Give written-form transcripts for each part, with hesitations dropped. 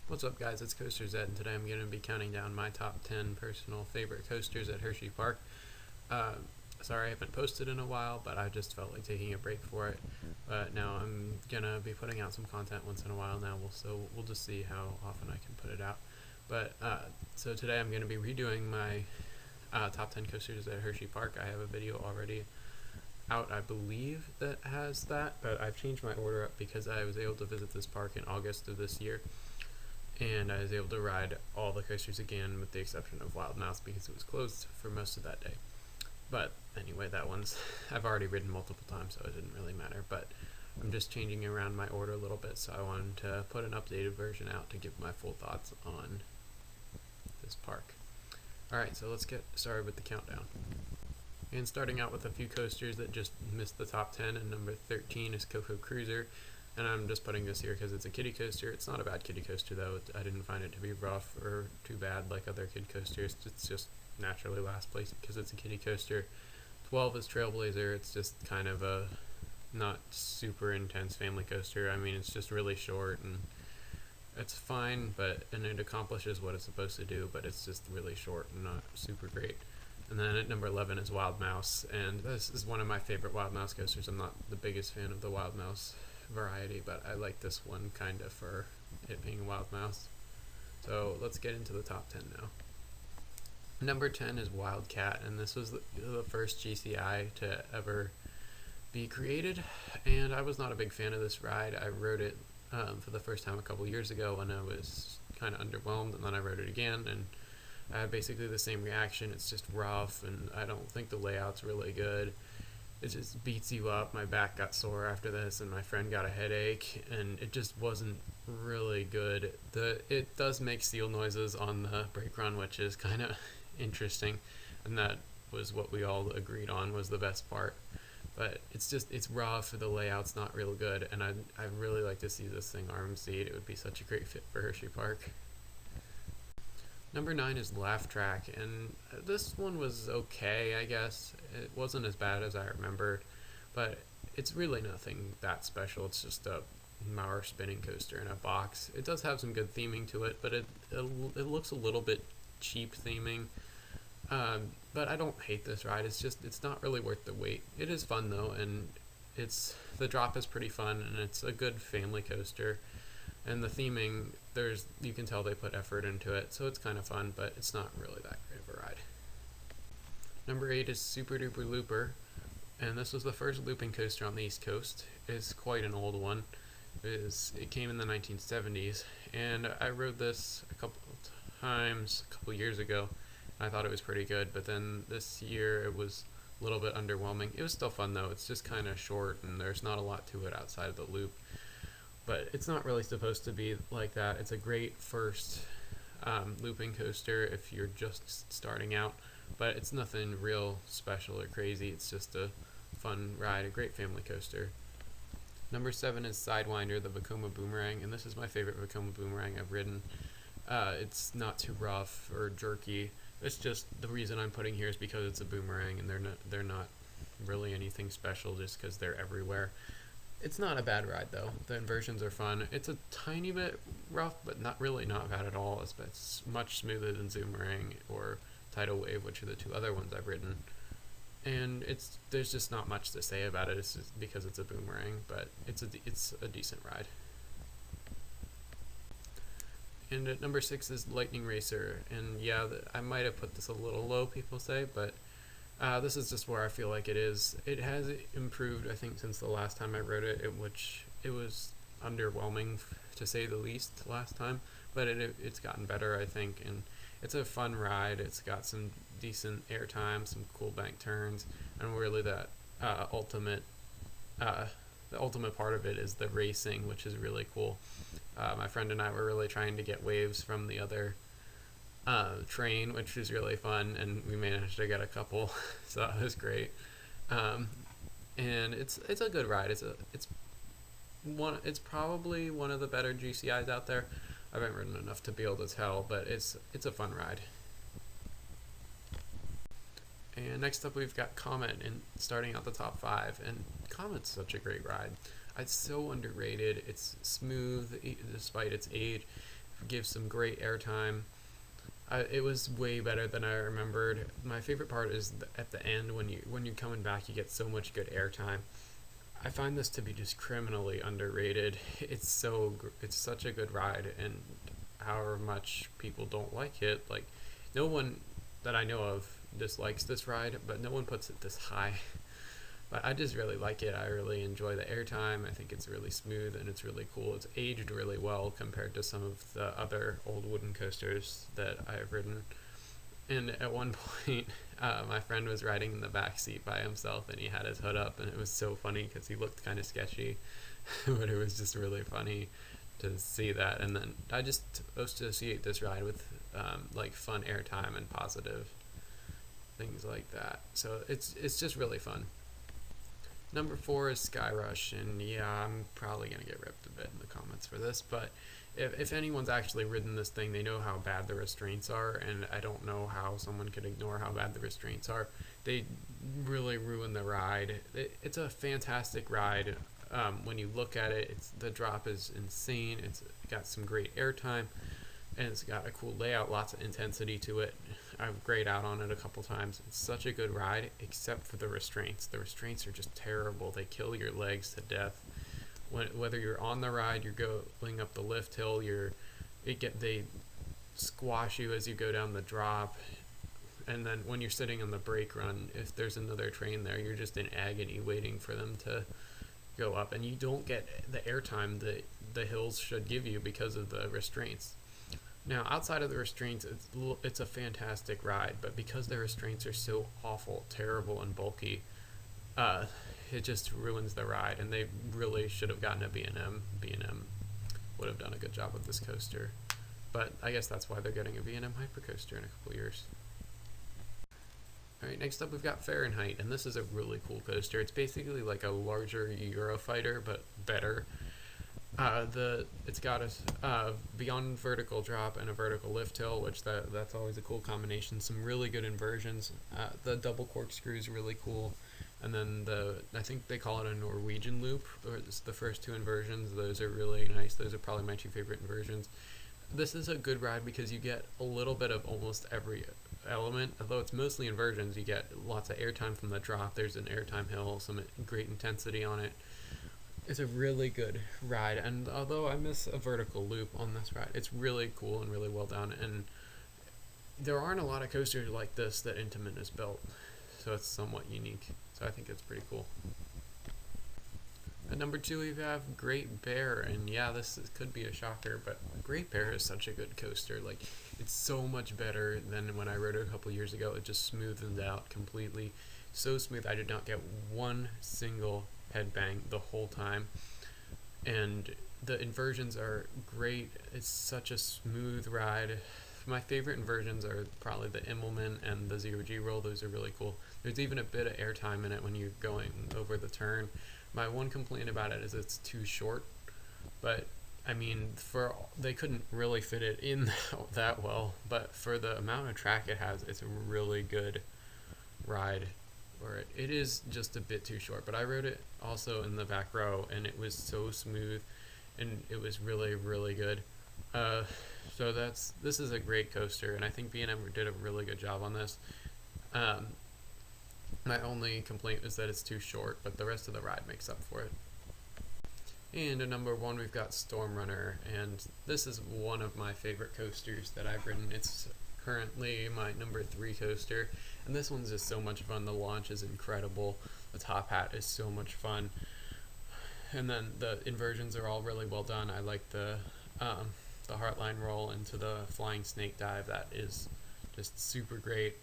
What's up, guys? It's Coaster Zed, and today I'm going to be counting down my top 10 personal favorite coasters at Hersheypark. Sorry I haven't posted in a while, but I just felt like taking a break for it. But now I'm going to be putting out some content once in a while now, so we'll just see how often I can put it out. But so today I'm going to be redoing my top 10 coasters at Hersheypark. I have a video already out, I believe, that has that, but I've changed my order up because I was able to visit this park in August of this year, and I was able to ride all the coasters again with the exception of Wild Mouse because it was closed for most of that day. But anyway, that one's I've already ridden multiple times, so it didn't really matter, but I'm just changing around my order a little bit, so I wanted to put an updated version out to give my full thoughts on this park. Alright, so let's get started with the countdown. And starting out with a few coasters that just missed the top 10, and number 13 is Coco Cruiser. And I'm just putting this here because it's a kiddie coaster. It's not a bad kiddie coaster though. I didn't find it to be rough or too bad like other kid coasters. It's just naturally last place because it's a kiddie coaster. 12 is Trailblazer. It's just kind of a not super intense family coaster. I mean, it's just really short and it's fine, and it accomplishes what it's supposed to do, but it's just really short and not super great. And then at number 11 is Wild Mouse, and this is one of my favorite Wild Mouse coasters. I'm not the biggest fan of the Wild Mouse variety, but I like this one kind of for it being a Wild Mouse. So let's get into the top 10 now. Number 10 is Wildcat, and this was the first GCI to ever be created, and I was not a big fan of this ride. I rode it for the first time a couple years ago and I was kind of underwhelmed, and then I rode it again and I had basically the same reaction. It's just rough and I don't think the layout's really good. It just beats you up. My back got sore after this and my friend got a headache and it just wasn't really good. It does make seal noises on the brake run, which is kind of interesting, and that was what we all agreed on was the best part. But it's rough, the layout's not real good, and I'd really like to see this thing RMC'd. It would be such a great fit for Hersheypark. Number 9 is Laugh Track, and this one was okay, I guess. It wasn't as bad as I remembered, but it's really nothing that special. It's just a Mauer spinning coaster in a box. It does have some good theming to it, but it looks a little bit cheap theming. But I don't hate this ride. It's not really worth the wait. It is fun though, and the drop is pretty fun, and it's a good family coaster. And the theming, you can tell they put effort into it, so it's kind of fun, but it's not really that great of a ride. Number 8 is Super Duper Looper, and this was the first looping coaster on the East Coast. It's quite an old one. It came in the 1970s, and I rode this a couple times a couple years ago. I thought it was pretty good, but then this year it was a little bit underwhelming. It was still fun though. It's just kind of short and there's not a lot to it outside of the loop, but it's not really supposed to be like that. It's a great first looping coaster if you're just starting out, but it's nothing real special or crazy. It's just a fun ride, a great family coaster. Number 7 is Sidewinder, the Vekoma Boomerang, and this is my favorite Vekoma Boomerang I've ridden. It's not too rough or jerky. It's just the reason I'm putting here is because it's a boomerang, and they're not really anything special just because they're everywhere. It's not a bad ride though. The inversions are fun. It's a tiny bit rough, but not bad at all. It's much smoother than Zoomerang or Tidal Wave, which are the two other ones I've ridden. And there's just not much to say about it. It's just because it's a boomerang, but it's a decent ride. And at number 6 is Lightning Racer, and yeah, I might have put this a little low, people say, but this is just where I feel like it is. It has improved, I think, since the last time I rode it, which it was underwhelming, to say the least, last time, but it's gotten better, I think, and it's a fun ride. It's got some decent airtime, some cool bank turns, and really the ultimate part of it is the racing, which is really cool. My friend and I were really trying to get waves from the other train, which was really fun, and we managed to get a couple, so that was great. And it's a good ride. It's probably one of the better GCIs out there. I haven't ridden enough to be able to tell, but it's a fun ride. And next up we've got Comet, and starting out the top 5, and Comet's such a great ride. It's so underrated. It's smooth despite its age. gives some great airtime. It was way better than I remembered. My favorite part is at the end when you're coming back, you get so much good airtime. I find this to be just criminally underrated. It's such a good ride, and however much people don't like it, like no one that I know of dislikes this ride, but no one puts it this high. But I just really like it. I really enjoy the airtime. I think it's really smooth and it's really cool. It's aged really well compared to some of the other old wooden coasters that I've ridden. And at one point, my friend was riding in the back seat by himself, and he had his hood up, and it was so funny because he looked kind of sketchy, but it was just really funny to see that. And then I just associate this ride with like fun airtime and positive things like that. So it's just really fun. Number 4 is Sky Rush, and yeah, I'm probably going to get ripped a bit in the comments for this, but if anyone's actually ridden this thing, they know how bad the restraints are, and I don't know how someone could ignore how bad the restraints are. They really ruin the ride. It's a fantastic ride. When you look at it, the drop is insane. It's got some great airtime, and it's got a cool layout, lots of intensity to it. I've grayed out on it a couple times. It's such a good ride, except for the restraints. The restraints are just terrible. They kill your legs to death. Whether you're on the ride, you're going up the lift hill, they squash you as you go down the drop, and then when you're sitting on the brake run, if there's another train there, you're just in agony waiting for them to go up, and you don't get the airtime that the hills should give you because of the restraints. Now, outside of the restraints, it's a fantastic ride, but because the restraints are so awful, terrible, and bulky, it just ruins the ride, and they really should have gotten a B&M. B&M would have done a good job with this coaster, but I guess that's why they're getting a B&M Hypercoaster in a couple years. Alright, next up we've got Fahrenheit, and this is a really cool coaster. It's basically like a larger Eurofighter, but better. It's got a beyond vertical drop and a vertical lift hill, which that's always a cool combination. Some really good inversions. The double corkscrew is really cool, and then I think they call it a Norwegian loop, or it's the first 2 inversions. Those are really nice. Those are probably my 2 favorite inversions. This is a good ride because you get a little bit of almost every element. Although it's mostly inversions, you get lots of airtime from the drop. There's an airtime hill, some great intensity on it. It's a really good ride, and although I miss a vertical loop on this ride, it's really cool and really well done, and there aren't a lot of coasters like this that Intamin has built, so it's somewhat unique, so I think it's pretty cool. At number 2 we have Great Bear, and yeah, could be a shocker, but Great Bear is such a good coaster. Like, it's so much better than when I rode it a couple years ago. It just smoothed out completely. So smooth, I did not get one single headbang the whole time, and the inversions are great. It's such a smooth ride. My favorite inversions are probably the Immelman and the 0G roll. Those are really cool. There's even a bit of airtime in it when you're going over the turn. My one complaint about it is it's too short, but I mean, they couldn't really fit it in that well, but for the amount of track it has, it's a really good ride. Or it is just a bit too short, but I rode it also in the back row, and it was so smooth, and it was really, really good. So this is a great coaster, and I think B&M did a really good job on this. My only complaint is that it's too short, but the rest of the ride makes up for it. And at number 1 we've got Storm Runner, and this is one of my favorite coasters that I've ridden. It's currently my number 3 coaster, and this one's just so much fun. The launch is incredible. The top hat is so much fun, and then the inversions are all really well done. I like the Heartline roll into the Flying Snake dive. That is just super great,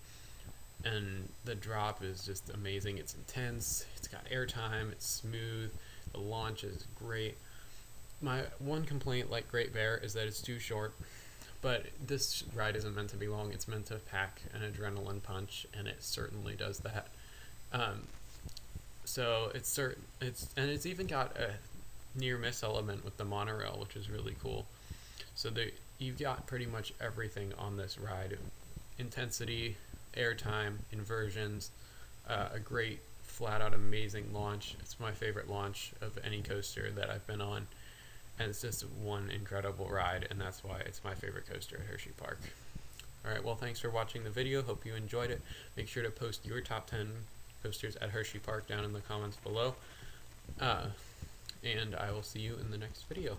and the drop is just amazing. It's intense, it's got airtime, it's smooth, the launch is great. My one complaint, like Great Bear, is that it's too short, but this ride isn't meant to be long. It's meant to pack an adrenaline punch, and it certainly does that. So it's even got a near miss element with the monorail, which is really cool. So you've got pretty much everything on this ride: intensity, airtime, inversions, a great flat out amazing launch. It's my favorite launch of any coaster that I've been on, and it's just one incredible ride, and that's why it's my favorite coaster at Hersheypark. Alright, well, thanks for watching the video. Hope you enjoyed it. Make sure to post your top 10 coasters at Hersheypark down in the comments below. And I will see you in the next video.